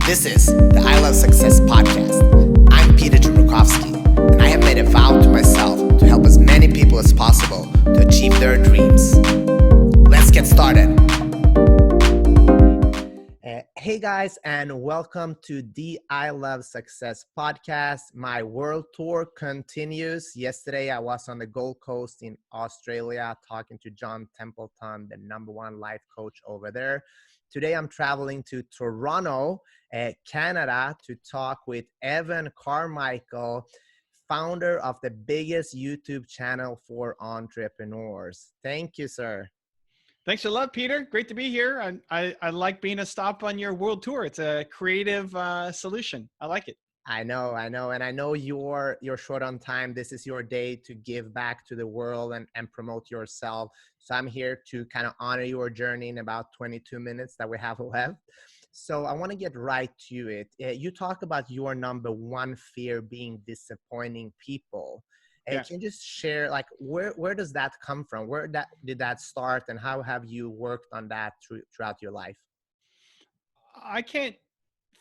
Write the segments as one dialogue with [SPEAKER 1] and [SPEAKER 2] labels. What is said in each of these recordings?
[SPEAKER 1] This is the I Love Success podcast. I'm Peter Jabrukovsky, and I have made a vow to myself to help as many people as possible to achieve their dreams. Let's get started. Hey guys, and welcome to the I Love Success podcast. My world tour continues. Yesterday, I was on the Gold Coast in Australia talking to John Templeton, the #1 life coach over there. Today, I'm traveling to Toronto, Canada, to talk with Evan Carmichael, founder of the biggest YouTube channel for entrepreneurs. Thank you, sir.
[SPEAKER 2] Thanks a lot, Peter. Great to be here. I like being a stop on your world tour. It's a creative solution. I like it.
[SPEAKER 1] I know. And I know you're short on time. This is your day to give back to the world and promote yourself. So I'm here to kind of honor your journey in about 22 minutes that we have left. So I want to get right to it. You talk about your #1 fear being disappointing people.
[SPEAKER 2] Yeah.
[SPEAKER 1] Can you just share, like, where does that come from? Where did that start, and how have you worked on that throughout your life?
[SPEAKER 2] I can't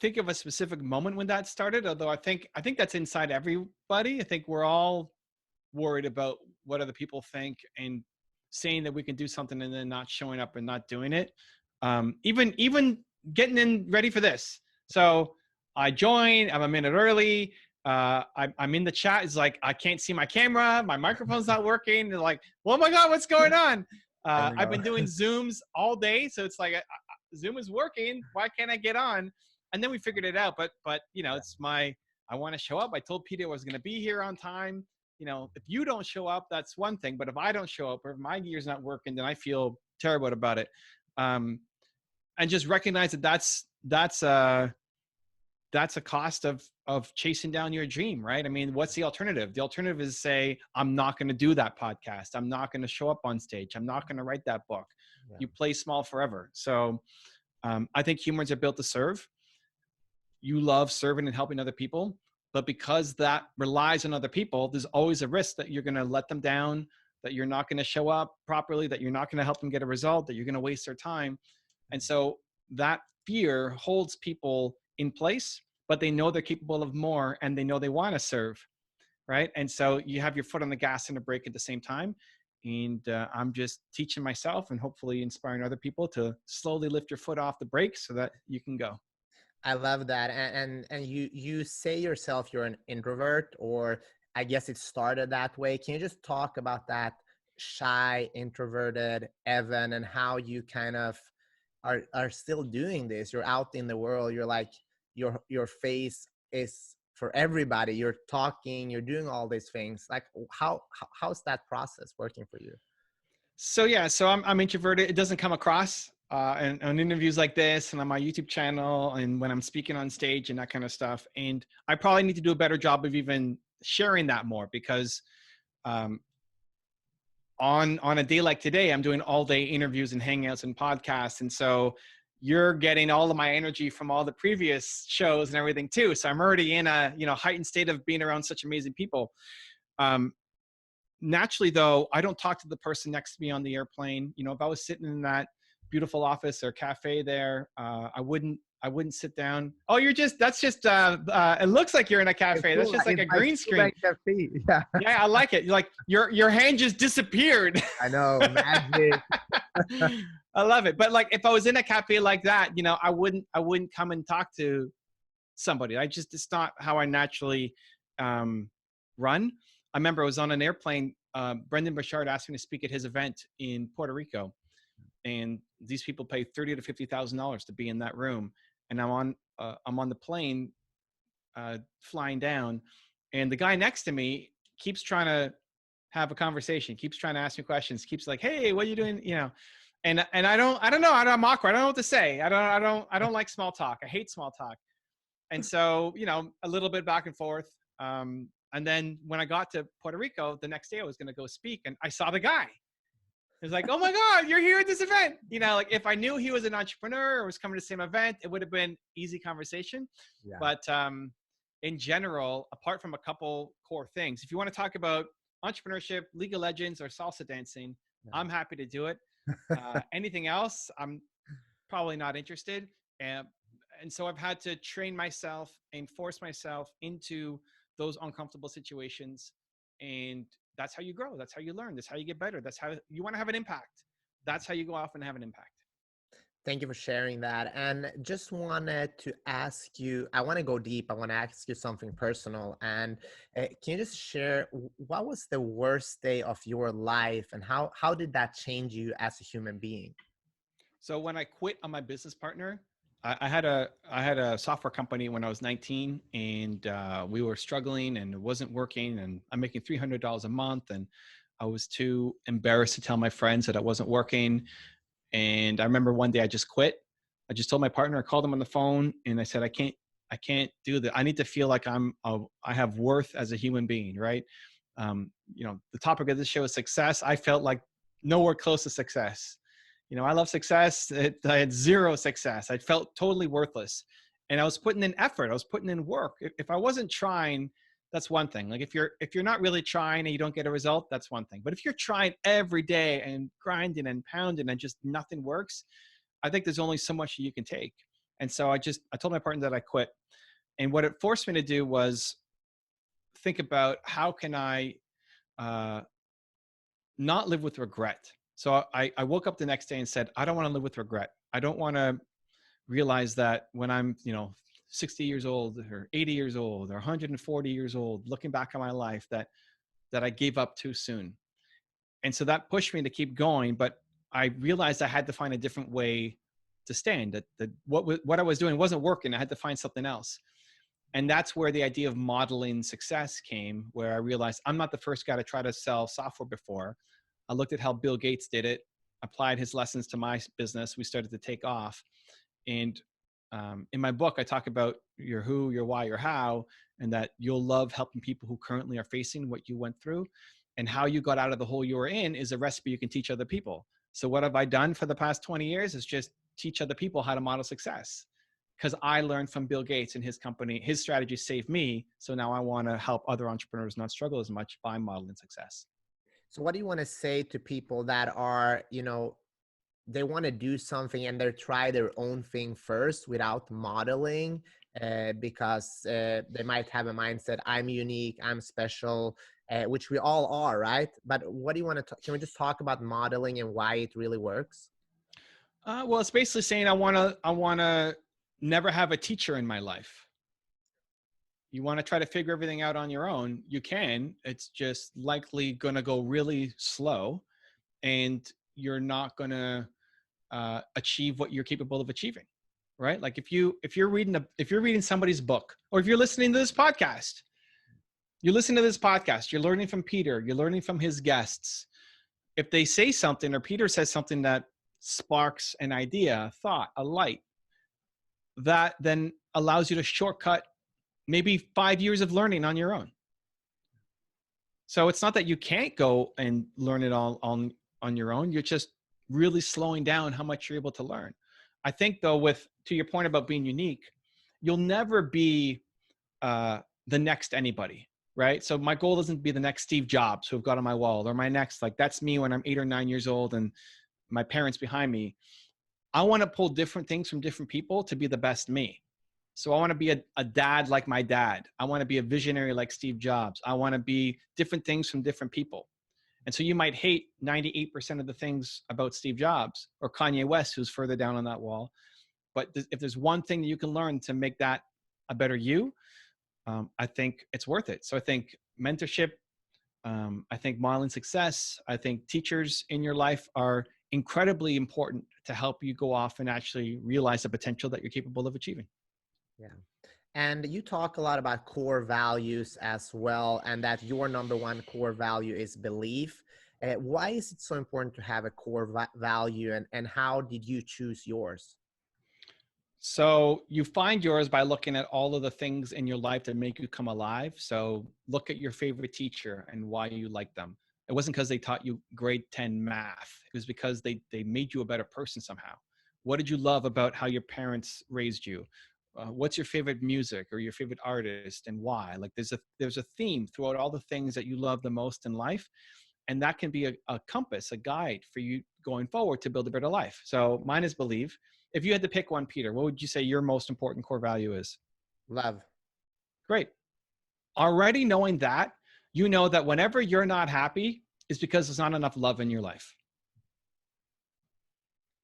[SPEAKER 2] think of a specific moment when that started, although I think that's inside everybody. I think we're all worried about what other people think and saying that we can do something and then not showing up and not doing it. Even getting in ready for this. So I joined, I'm a minute early. I'm in the chat. It's like, I can't see my camera. My microphone's not working. They're like, oh my God, what's going on? I've been doing Zooms all day. So it's like, Zoom is working. Why can't I get on? And then we figured it out. But you know, I want to show up. I told Peter I was going to be here on time. You know, if you don't show up, that's one thing. But if I don't show up or if my gear's not working, then I feel terrible about it. And just recognize that that's a cost of chasing down your dream, right? I mean, what's the alternative? The alternative is say, I'm not going to do that podcast. I'm not going to show up on stage. I'm not going to write that book. Yeah. You play small forever. So I think humans are built to serve. You love serving and helping other people, but because that relies on other people, there's always a risk that you're going to let them down, that you're not going to show up properly, that you're not going to help them get a result, that you're going to waste their time. And so that fear holds people in place, but they know they're capable of more and they know they want to serve, right? And so you have your foot on the gas and the brake at the same time. And I'm just teaching myself and hopefully inspiring other people to slowly lift your foot off the brake so that you can go.
[SPEAKER 1] I love that. And you say yourself you're an introvert, or I guess it started that way. Can you just talk about that shy, introverted Evan and how you kind of are still doing this? You're out in the world. You're like, your face is for everybody. You're talking, you're doing all these things. Like, how's that process working for you?
[SPEAKER 2] So I'm introverted. It doesn't come across and on interviews like this and on my YouTube channel and when I'm speaking on stage and that kind of stuff. And I probably need to do a better job of even sharing that more because on a day like today, I'm doing all day interviews and hangouts and podcasts. And so you're getting all of my energy from all the previous shows and everything too. So I'm already in a, heightened state of being around such amazing people. Naturally though, I don't talk to the person next to me on the airplane. If I was sitting in that beautiful office or cafe there, I wouldn't sit down. Oh, it looks like you're in a cafe. That's just like a green screen.
[SPEAKER 1] Yeah.
[SPEAKER 2] Yeah, I like it. Like your hand just disappeared.
[SPEAKER 1] I know, magic.
[SPEAKER 2] I love it. But like if I was in a cafe like that, I wouldn't come and talk to somebody. It's not how I naturally run. I remember I was on an airplane. Brendan Burchard asked me to speak at his event in Puerto Rico. And these people pay $30,000 to $50,000 to be in that room. And I'm on the plane flying down, and the guy next to me keeps trying to have a conversation, keeps trying to ask me questions, keeps like, "Hey, what are you doing?" And I don't know. I'm awkward. I don't know what to say. I don't like small talk. I hate small talk. And so a little bit back and forth. And then when I got to Puerto Rico, the next day I was going to go speak, and I saw the guy. It's like, oh my God, you're here at this event. Like if I knew he was an entrepreneur or was coming to the same event, it would have been easy conversation. Yeah. But in general, apart from a couple core things, if you want to talk about entrepreneurship, League of Legends, or salsa dancing, yeah, I'm happy to do it. Anything else, I'm probably not interested. And so I've had to train myself and force myself into those uncomfortable situations. And that's how you grow. That's how you learn. That's how you get better. That's how you want to have an impact. That's how you go off and have an impact.
[SPEAKER 1] Thank you for sharing that. And just wanted to ask you, I want to go deep. I want to ask you something personal. And can you just share what was the worst day of your life and how did that change you as a human being?
[SPEAKER 2] So when I quit on my business partner, I had a software company when I was 19, and we were struggling, and it wasn't working, and I'm making $300 a month, and I was too embarrassed to tell my friends that it wasn't working. And I remember one day I just quit. I just told my partner, I called him on the phone, and I said, I can't do that. I need to feel like I have worth as a human being, right? The topic of this show is success. I felt like nowhere close to success. I love success. I had zero success. I felt totally worthless, and I was putting in effort. I was putting in work. If I wasn't trying, that's one thing. Like if you're not really trying and you don't get a result, that's one thing. But if you're trying every day and grinding and pounding and just nothing works, I think there's only so much you can take. And so I told my partner that I quit. And what it forced me to do was think about how can I uh, not live with regret. So I woke up the next day and said, I don't want to live with regret. I don't want to realize that when I'm, 60 years old or 80 years old or 140 years old, looking back on my life, that I gave up too soon. And so that pushed me to keep going. But I realized I had to find a different way to stand. That what I was doing wasn't working. I had to find something else. And that's where the idea of modeling success came, where I realized I'm not the first guy to try to sell software before. I looked at how Bill Gates did it, applied his lessons to my business. We started to take off. And in my book, I talk about your who, your why, your how, and that you'll love helping people who currently are facing what you went through. And how you got out of the hole you were in is a recipe you can teach other people. So what have I done for the past 20 years is just teach other people how to model success, because I learned from Bill Gates and his company. His strategy saved me. So now I want to help other entrepreneurs not struggle as much by modeling success.
[SPEAKER 1] So what do you want to say to people that are, they want to do something and they try their own thing first without modeling because they might have a mindset, I'm unique, I'm special, which we all are, right? But what do you want to can we just talk about modeling and why it really works?
[SPEAKER 2] Well, it's basically saying I want to never have a teacher in my life. You want to try to figure everything out on your own. You can. It's just likely going to go really slow, and you're not going to achieve what you're capable of achieving, right? Like if you're reading somebody's book, or if you're listening to this podcast, you're learning from Peter, you're learning from his guests. If they say something, or Peter says something that sparks an idea, a thought, a light, that then allows you to shortcut maybe 5 years of learning on your own. So it's not that you can't go and learn it all on your own. You're just really slowing down how much you're able to learn. I think though, to your point about being unique, you'll never be the next anybody, right? So my goal doesn't be the next Steve Jobs who I've got on my wall, or my next, like that's me when I'm 8 or 9 years old and my parents behind me. I want to pull different things from different people to be the best me. So I want to be a dad like my dad. I want to be a visionary like Steve Jobs. I want to be different things from different people. And so you might hate 98% of the things about Steve Jobs or Kanye West, who's further down on that wall. But if there's one thing that you can learn to make that a better you, I think it's worth it. So I think mentorship, I think modeling success, I think teachers in your life are incredibly important to help you go off and actually realize the potential that you're capable of achieving.
[SPEAKER 1] Yeah. And you talk a lot about core values as well, and that your number one core value is belief. Why is it so important to have a core value, and how did you choose yours?
[SPEAKER 2] So you find yours by looking at all of the things in your life that make you come alive. So look at your favorite teacher and why you like them. It wasn't because they taught you grade 10 math. It was because they made you a better person somehow. What did you love about how your parents raised you? What's your favorite music or your favorite artist, and why? Like there's a theme throughout all the things that you love the most in life. And that can be a compass, a guide for you going forward to build a better life. So mine is believe. if you had to pick one, Peter, what would you say your most important core value is?
[SPEAKER 1] Love.
[SPEAKER 2] Great. Already knowing that, you know that whenever you're not happy, is because there's not enough love in your life.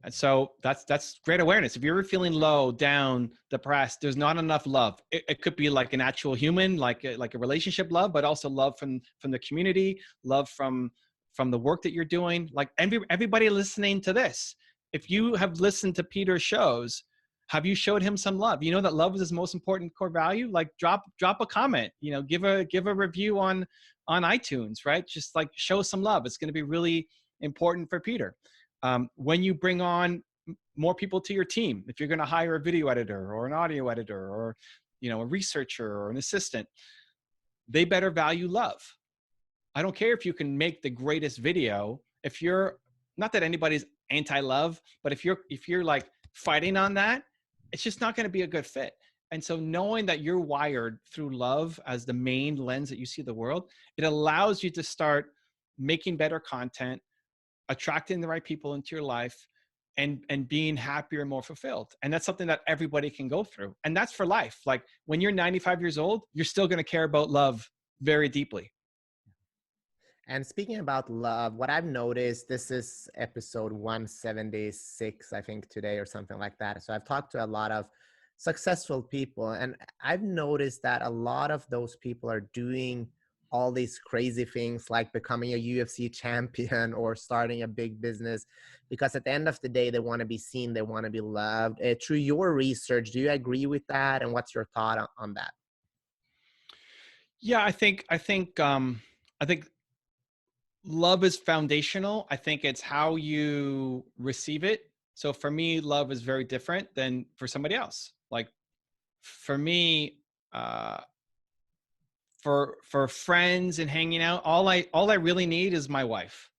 [SPEAKER 2] And so that's great awareness. If you're ever feeling low, down, depressed, there's not enough love. It could be like an actual human, like a relationship love, but also love from the community, love from the work that you're doing. Like everybody listening to this, if you have listened to Peter's shows, have you showed him some love? You know that love is his most important core value. Like drop a comment. You know, give a review on iTunes, right? Just like show some love. It's going to be really important for Peter. When you bring on more people to your team, if you're going to hire a video editor or an audio editor or, you know, a researcher or an assistant, they better value love. I don't care if you can make the greatest video. If you're, not that anybody's anti-love, but if you're like fighting on that, it's just not going to be a good fit. And so knowing that you're wired through love as the main lens that you see the world, it allows you to start making better content, attracting the right people into your life, and being happier and more fulfilled. And that's something that everybody can go through. And that's for life. Like when you're 95 years old, you're still going to care about love very deeply.
[SPEAKER 1] And speaking about love, what I've noticed, this is episode 176, I think, today or something like that. So I've talked to a lot of successful people, and I've noticed that a lot of those people are doing all these crazy things like becoming a UFC champion or starting a big business, because at the end of the day, they want to be seen, they want to be loved. Through your research, do you agree with that? And what's your thought on that?
[SPEAKER 2] Yeah, I think love is foundational. I think it's how you receive it. So for me, love is very different than for somebody else. Like for me, for friends and hanging out, all I really need is my wife.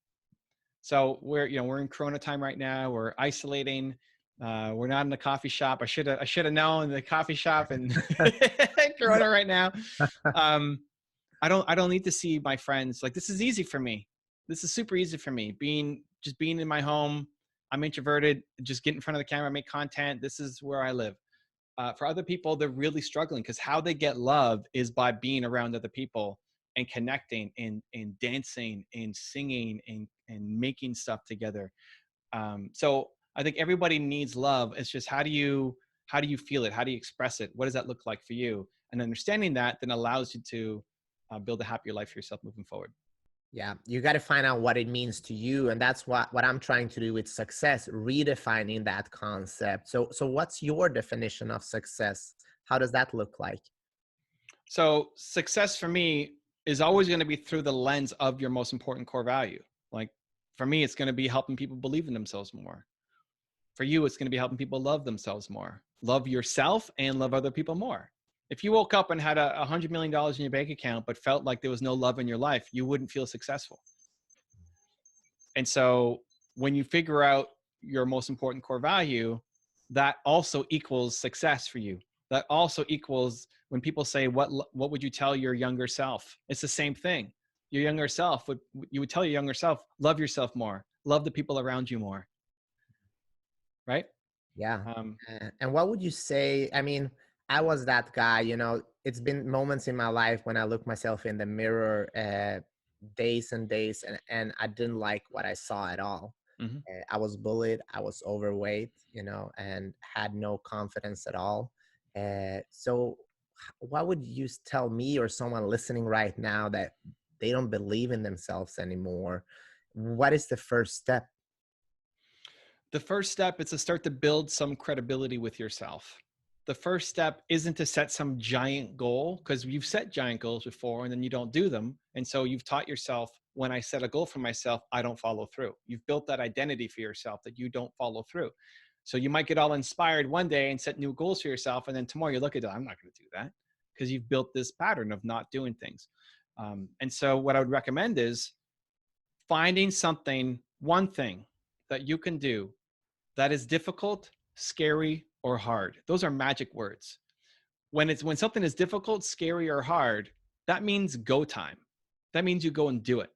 [SPEAKER 2] So we're in Corona time right now. We're isolating. We're not in the coffee shop. I should have known the coffee shop and Corona right now. I don't need to see my friends. Like this is easy for me. This is super easy for me. Being in my home. I'm introverted. Just get in front of the camera, make content. This is where I live. For other people, they're really struggling because how they get love is by being around other people and connecting and dancing and singing and making stuff together. So I think everybody needs love. It's just how do you feel it? How do you express it? What does that look like for you? And understanding that then allows you to build a happier life for yourself moving forward.
[SPEAKER 1] Yeah, you got to find out what it means to you, and that's what I'm trying to do with success, redefining that concept. So what's your definition of success? How does that look like?
[SPEAKER 2] So success for me is always going to be through the lens of your most important core value. Like for me, it's going to be helping people believe in themselves more. For you, it's going to be helping people love themselves more, love yourself and love other people more. If you woke up and had $100 million in your bank account, but felt like there was no love in your life, you wouldn't feel successful. And so when you figure out your most important core value, that also equals success for you. That also equals when people say, what would you tell your younger self? It's the same thing. Your younger self you would tell your younger self, love yourself more, love the people around you more. Right?
[SPEAKER 1] Yeah. And what would you say? I mean, I was that guy, it's been moments in my life when I look myself in the mirror, days and days, and I didn't like what I saw at all.
[SPEAKER 2] Mm-hmm.
[SPEAKER 1] I was bullied, I was overweight, and had no confidence at all. So what would you tell me or someone listening right now that they don't believe in themselves anymore? What is the first step?
[SPEAKER 2] The first step is to start to build some credibility with yourself. The first step isn't to set some giant goal, because you've set giant goals before and then you don't do them. And so you've taught yourself, when I set a goal for myself, I don't follow through. You've built that identity for yourself that you don't follow through. So you might get all inspired one day and set new goals for yourself. And then tomorrow you look at it, I'm not going to do that, because you've built this pattern of not doing things. And so what I would recommend is finding something, one thing that you can do that is difficult, scary, or hard. Those are magic words. When something is difficult, scary, or hard, that means go time. That means you go and do it.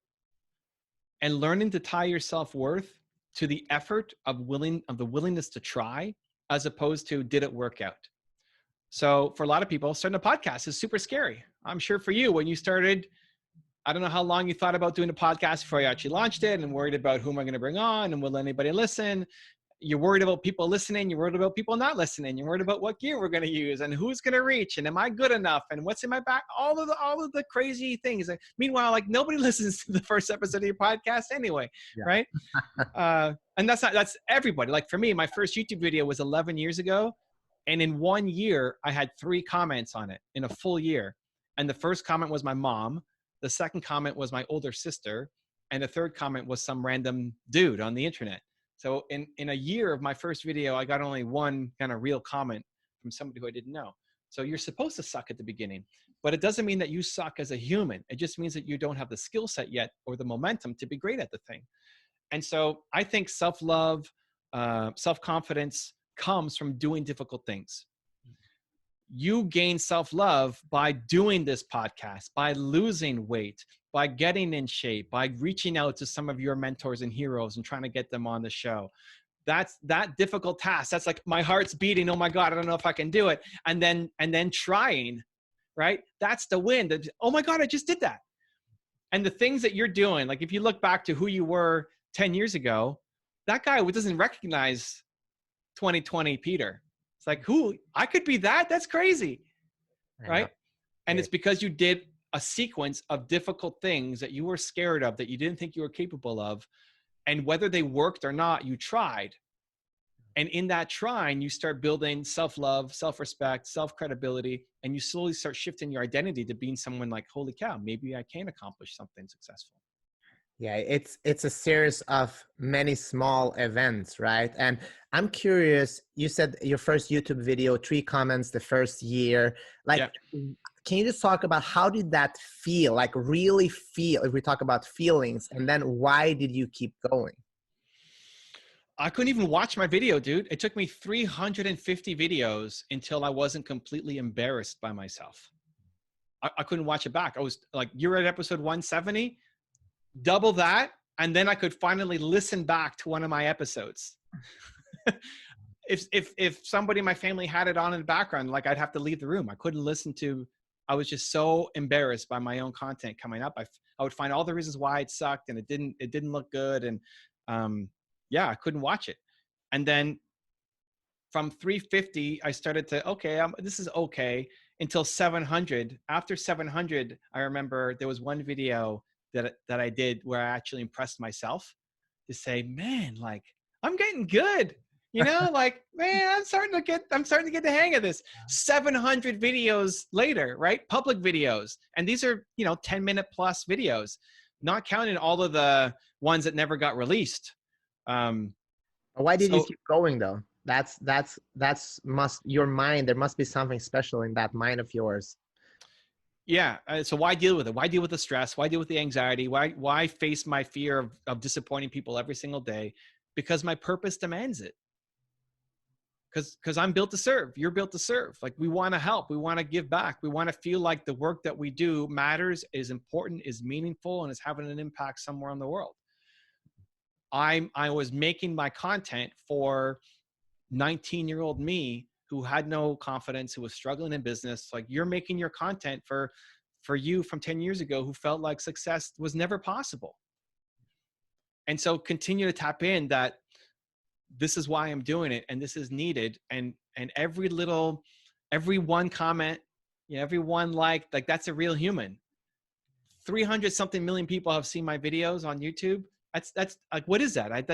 [SPEAKER 2] And learning to tie your self-worth to the effort of the willingness to try as opposed to did it work out? So for a lot of people, starting a podcast is super scary. I'm sure for you, when you started, I don't know how long you thought about doing a podcast before you actually launched it, and worried about who am I going to bring on and will anybody listen. You're worried about people listening. You're worried about people not listening. You're worried about what gear we're going to use and who's going to reach and am I good enough and what's in my back. All of the crazy things. Meanwhile, like nobody listens to the first episode of your podcast anyway,
[SPEAKER 1] Yeah.
[SPEAKER 2] right? And that's everybody. Like for me, my first YouTube video was 11 years ago. And in 1 year, I had 3 comments on it in a full year. And the first comment was my mom. The second comment was my older sister. And the third comment was some random dude on the internet. So in a year of my first video, I got only 1 kind of real comment from somebody who I didn't know. So you're supposed to suck at the beginning, but it doesn't mean that you suck as a human. It just means that you don't have the skill set yet or the momentum to be great at the thing. And so I think self-love, self-confidence comes from doing difficult things. You gain self-love by doing this podcast, by losing weight, by getting in shape, by reaching out to some of your mentors and heroes and trying to get them on the show. That's that difficult task. That's like my heart's beating. Oh my God, I don't know if I can do it. And then trying, right? That's the win. Oh my God, I just did that. And the things that you're doing, like if you look back to who you were 10 years ago, that guy who doesn't recognize 2020 Peter. It's like, who? I could be that? That's crazy, right? And it's because you did a sequence of difficult things that you were scared of, that you didn't think you were capable of. And whether they worked or not, you tried. And in that trying, you start building self-love, self-respect, self-credibility, and you slowly start shifting your identity to being someone like, holy cow, maybe I can accomplish something successful.
[SPEAKER 1] Yeah, it's a series of many small events, right? And I'm curious, you said your first YouTube video, 3 comments the first year. Like,
[SPEAKER 2] Yeah.
[SPEAKER 1] Can you just talk about how did that feel? Like really feel, if we talk about feelings, and then why did you keep going?
[SPEAKER 2] I couldn't even watch my video, dude. It took me 350 videos until I wasn't completely embarrassed by myself. I couldn't watch it back. I was like, you're at episode 170, double that. And then I could finally listen back to one of my episodes. If somebody in my family had it on in the background, like I'd have to leave the room. I couldn't listen to, I was just so embarrassed by my own content coming up. I would find all the reasons why it sucked and it didn't look good. And, yeah, I couldn't watch it. And then from 350, I started to, okay, this is okay, until 700. After 700, I remember there was one video that I did where I actually impressed myself to say, man, like I'm getting good. You know, like, man, I'm starting to get the hang of this. 700 videos later, right? Public videos. And these are, 10-minute plus videos, not counting all of the ones that never got released.
[SPEAKER 1] Why did you keep going though? Your mind. There must be something special in that mind of yours.
[SPEAKER 2] Yeah. So why deal with it? Why deal with the stress? Why deal with the anxiety? Why face my fear of disappointing people every single day? Because my purpose demands it. Because I'm built to serve. You're built to serve. Like we want to help. We want to give back. We want to feel like the work that we do matters, is important, is meaningful, and is having an impact somewhere in the world. I was making my content for 19-year-old me who had no confidence, who was struggling in business. Like you're making your content for you from 10 years ago who felt like success was never possible. And so continue to tap in that this is why I'm doing it and this is needed. And every one comment, every one like that's a real human. 300 something million people have seen my videos on YouTube. That's like, what is that?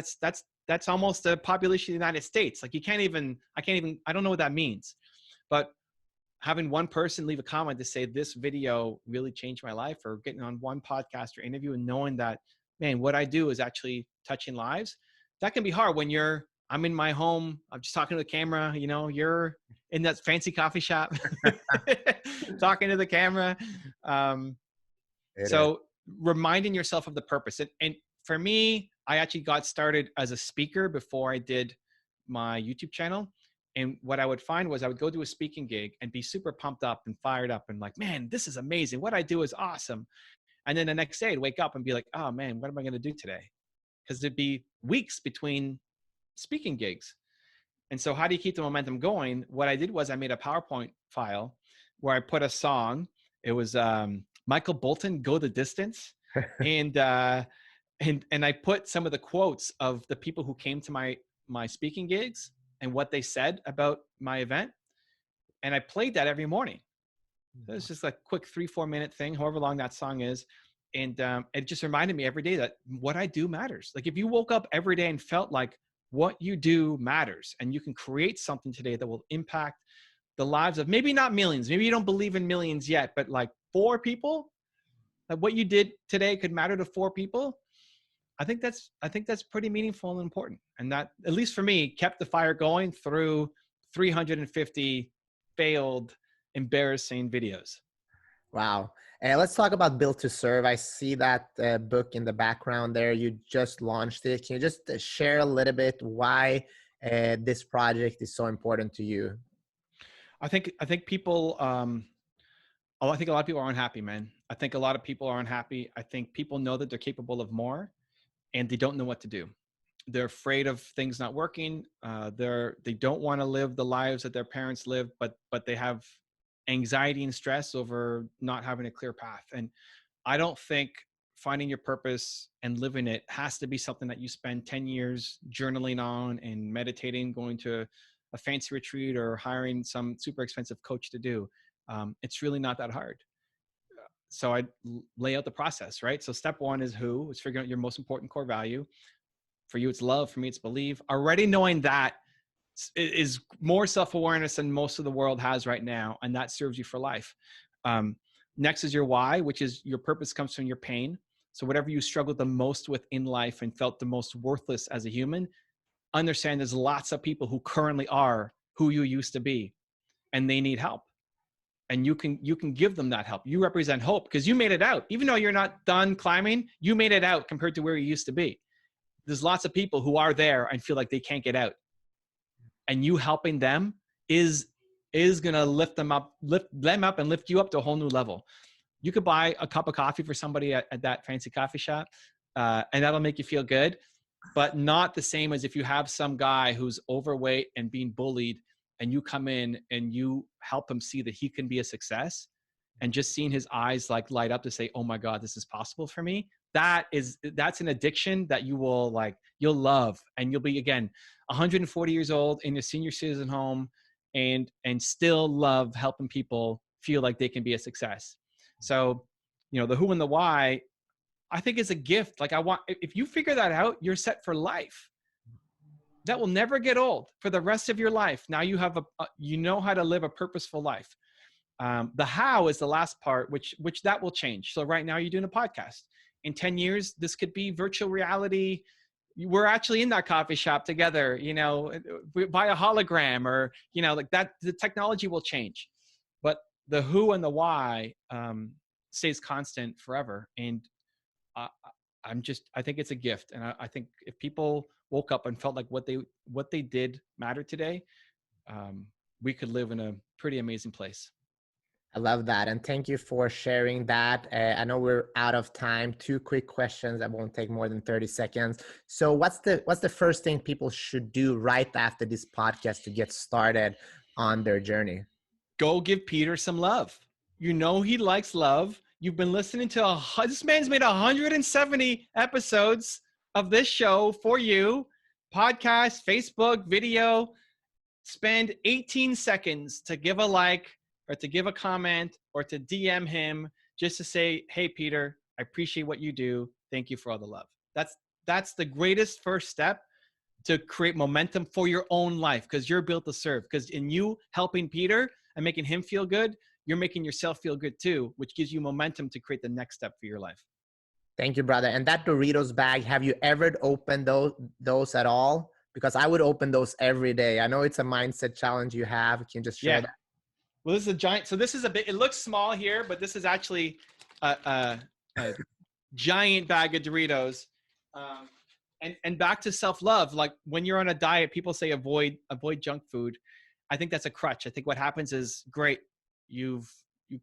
[SPEAKER 2] That's almost the population of the United States. Like I don't know what that means, but having one person leave a comment to say this video really changed my life, or getting on one podcast or interview and knowing that, man, what I do is actually touching lives. That can be hard when I'm in my home. I'm just talking to the camera, you're in that fancy coffee shop talking to the camera. So reminding yourself of the purpose. And for me, I actually got started as a speaker before I did my YouTube channel. And what I would find was I would go to a speaking gig and be super pumped up and fired up and like, man, this is amazing. What I do is awesome. And then the next day I'd wake up and be like, oh man, what am I going to do today? Because there'd be weeks between speaking gigs. And so how do you keep the momentum going? What I did was I made a PowerPoint file where I put a song. It was Michael Bolton, Go the Distance. And I put some of the quotes of the people who came to my speaking gigs and what they said about my event. And I played that every morning. So it's just a quick 3-4 minute thing, however long that song is. And it just reminded me every day that what I do matters. Like if you woke up every day and felt like what you do matters, and you can create something today that will impact the lives of maybe not millions, maybe you don't believe in millions yet, but like 4 people, like what you did today could matter to 4 people. I think that's pretty meaningful and important. And that, at least for me, kept the fire going through 350 failed, embarrassing videos.
[SPEAKER 1] Wow. Let's talk about Built to Serve. I see that book in the background there. You just launched it. Can you just share a little bit why this project is so important to you?
[SPEAKER 2] I think people, I think a lot of people are unhappy, man. I think a lot of people are unhappy. I think people know that they're capable of more and they don't know what to do. They're afraid of things not working. They don't want to live the lives that their parents lived, but they have anxiety and stress over not having a clear path. And I don't think finding your purpose and living it has to be something that you spend 10 years journaling on and meditating, going to a fancy retreat or hiring some super expensive coach to do. It's really not that hard. So I lay out the process, right? So step 1 is who. It's figuring out your most important core value. For you, it's love. For me, it's believe. Already knowing that is more self-awareness than most of the world has right now, and that serves you for life. Next is your why, which is your purpose comes from your pain. So whatever you struggled the most with in life and felt the most worthless as a human, understand there's lots of people who currently are who you used to be, and they need help. And you can give them that help. You represent hope because you made it out. Even though you're not done climbing, you made it out compared to where you used to be. There's lots of people who are there and feel like they can't get out. And you helping them is going to lift them up and lift you up to a whole new level. You could buy a cup of coffee for somebody at that fancy coffee shop, and that'll make you feel good, but not the same as if you have some guy who's overweight and being bullied and you come in and you help him see that he can be a success, and just seeing his eyes like light up to say, oh my God, this is possible for me. That's an addiction that you'll love. And you'll be, again, 140 years old in a senior citizen home and still love helping people feel like they can be a success. So, the who and the why, I think is a gift. Like if you figure that out, you're set for life. That will never get old for the rest of your life. Now you have you know how to live a purposeful life. The how is the last part, which that will change. So right now you're doing a podcast. In 10 years, this could be virtual reality. We're actually in that coffee shop together, by a hologram or, like that. The technology will change, but the who and the why stays constant forever. And I think it's a gift. And I think if people woke up and felt like what they did mattered today, we could live in a pretty amazing place.
[SPEAKER 1] I love that. And thank you for sharing that. I know we're out of time. 2 quick questions that won't take more than 30 seconds. So what's the first thing people should do right after this podcast to get started on their journey?
[SPEAKER 2] Go give Peter some love. He likes love. You've been listening to this man's made 170 episodes of this show for you. Podcast, Facebook, video. Spend 18 seconds to give a like or to give a comment or to DM him just to say, hey, Peter, I appreciate what you do. Thank you for all the love. That's the greatest first step to create momentum for your own life, because you're built to serve. Because in you helping Peter and making him feel good, you're making yourself feel good too, which gives you momentum to create the next step for your life. Thank you, brother. And that Doritos bag, have you ever opened those at all? Because I would open those every day. I know it's a mindset challenge you have. Can you just share that? Well, this is a giant. So this is it looks small here, but this is actually a giant bag of Doritos. And back to self-love, like when you're on a diet, people say avoid junk food. I think that's a crutch. I think what happens is, great, you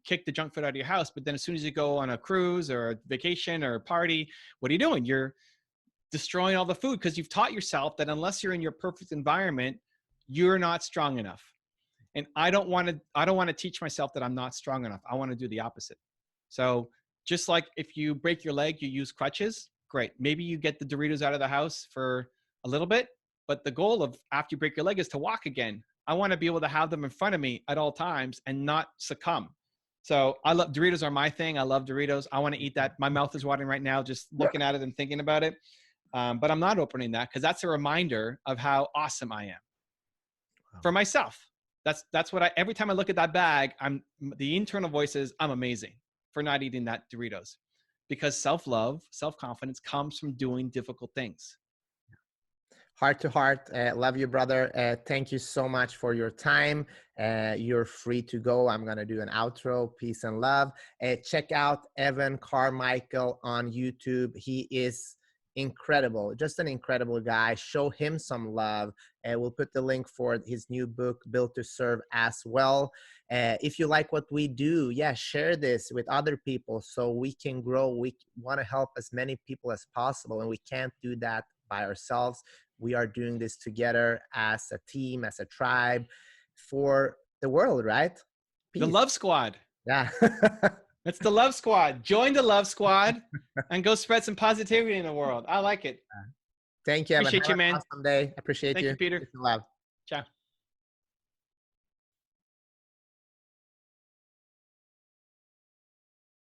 [SPEAKER 2] kick the junk food out of your house, but then as soon as you go on a cruise or a vacation or a party, what are you doing? You're destroying all the food because you've taught yourself that unless you're in your perfect environment, you're not strong enough. And I don't want to teach myself that I'm not strong enough. I want to do the opposite. So just like if you break your leg, you use crutches. Great. Maybe you get the Doritos out of the house for a little bit, but the goal of after you break your leg is to walk again. I want to be able to have them in front of me at all times and not succumb. So I love Doritos are my thing. I love Doritos. I want to eat that. My mouth is watering right now just looking at it and thinking about it. But I'm not opening that because that's a reminder of how awesome I am for myself. That's what every time I look at that bag, the internal voice is, I'm amazing for not eating that Doritos, because self-love, self-confidence comes from doing difficult things.
[SPEAKER 1] Heart to heart. Love you, brother. Thank you so much for your time. You're free to go. I'm going to do an outro. Peace and love. Check out Evan Carmichael on YouTube. He is incredible, just an incredible guy. Show him some love. We'll put the link for his new book, Built to Serve, as well. If you like what we do, share this with other people so we can grow. We want to help as many people as possible, and we can't do that by ourselves. We are doing this together as a team, as a tribe, for the world, right?
[SPEAKER 2] Peace. The Love Squad.
[SPEAKER 1] Yeah.
[SPEAKER 2] It's the Love Squad. Join the Love Squad and go spread some positivity in the world. I like it.
[SPEAKER 1] Thank you, Evan.
[SPEAKER 2] Appreciate you, man.
[SPEAKER 1] Awesome day. Appreciate you.
[SPEAKER 2] Thank you, Peter.
[SPEAKER 1] Love.
[SPEAKER 2] Ciao.